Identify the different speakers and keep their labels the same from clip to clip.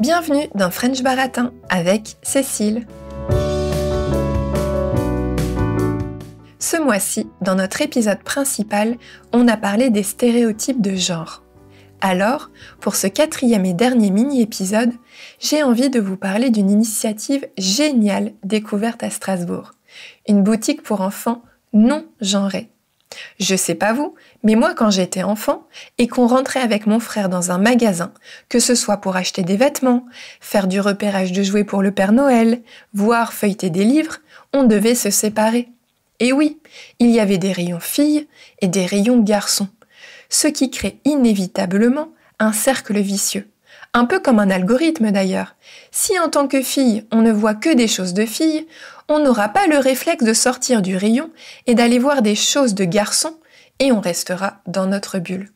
Speaker 1: Bienvenue dans French Baratin avec Cécile. Ce mois-ci, dans notre épisode principal, on a parlé des stéréotypes de genre. Alors, pour ce 4e et dernier mini-épisode, j'ai envie de vous parler d'une initiative géniale découverte à Strasbourg. Une boutique pour enfants non genrée. Je sais pas vous, mais moi quand j'étais enfant et qu'on rentrait avec mon frère dans un magasin, que ce soit pour acheter des vêtements, faire du repérage de jouets pour le Père Noël, voire feuilleter des livres, on devait se séparer. Et oui, il y avait des rayons filles et des rayons garçons, ce qui crée inévitablement un cercle vicieux. Un peu comme un algorithme d'ailleurs. Si en tant que fille, on ne voit que des choses de filles, on n'aura pas le réflexe de sortir du rayon et d'aller voir des choses de garçons et on restera dans notre bulle.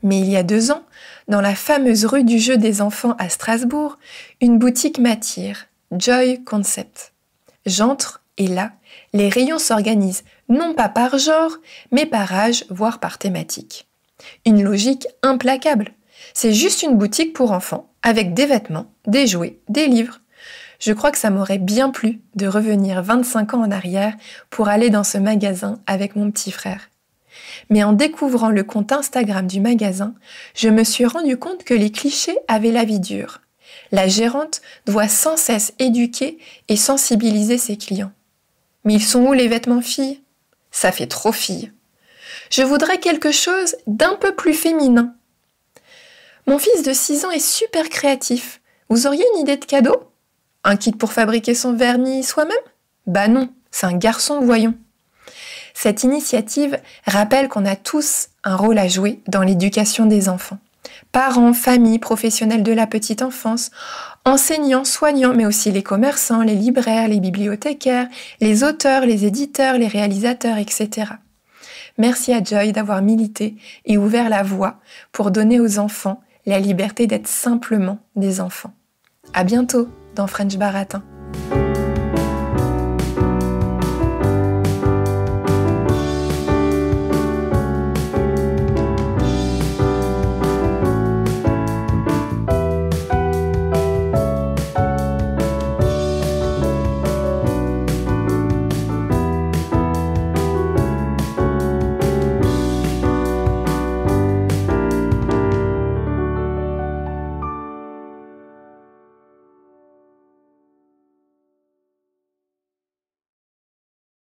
Speaker 1: Mais il y a 2 ans, dans la fameuse rue du jeu des enfants à Strasbourg, une boutique m'attire, Joy Concept. J'entre et là, les rayons s'organisent non pas par genre, mais par âge, voire par thématique. Une logique implacable. C'est juste une boutique pour enfants, avec des vêtements, des jouets, des livres. Je crois que ça m'aurait bien plu de revenir 25 ans en arrière pour aller dans ce magasin avec mon petit frère. Mais en découvrant le compte Instagram du magasin, je me suis rendu compte que les clichés avaient la vie dure. La gérante doit sans cesse éduquer et sensibiliser ses clients. Mais ils sont où les vêtements filles ? Ça fait trop fille. Je voudrais quelque chose d'un peu plus féminin. Mon fils de 6 ans est super créatif. Vous auriez une idée de cadeau ? Un kit pour fabriquer son vernis soi-même ? Bah non, c'est un garçon, voyons. Cette initiative rappelle qu'on a tous un rôle à jouer dans l'éducation des enfants. Parents, familles, professionnels de la petite enfance, enseignants, soignants, mais aussi les commerçants, les libraires, les bibliothécaires, les auteurs, les éditeurs, les réalisateurs, etc. Merci à Joy d'avoir milité et ouvert la voie pour donner aux enfants la liberté d'être simplement des enfants. À bientôt dans French Baratin.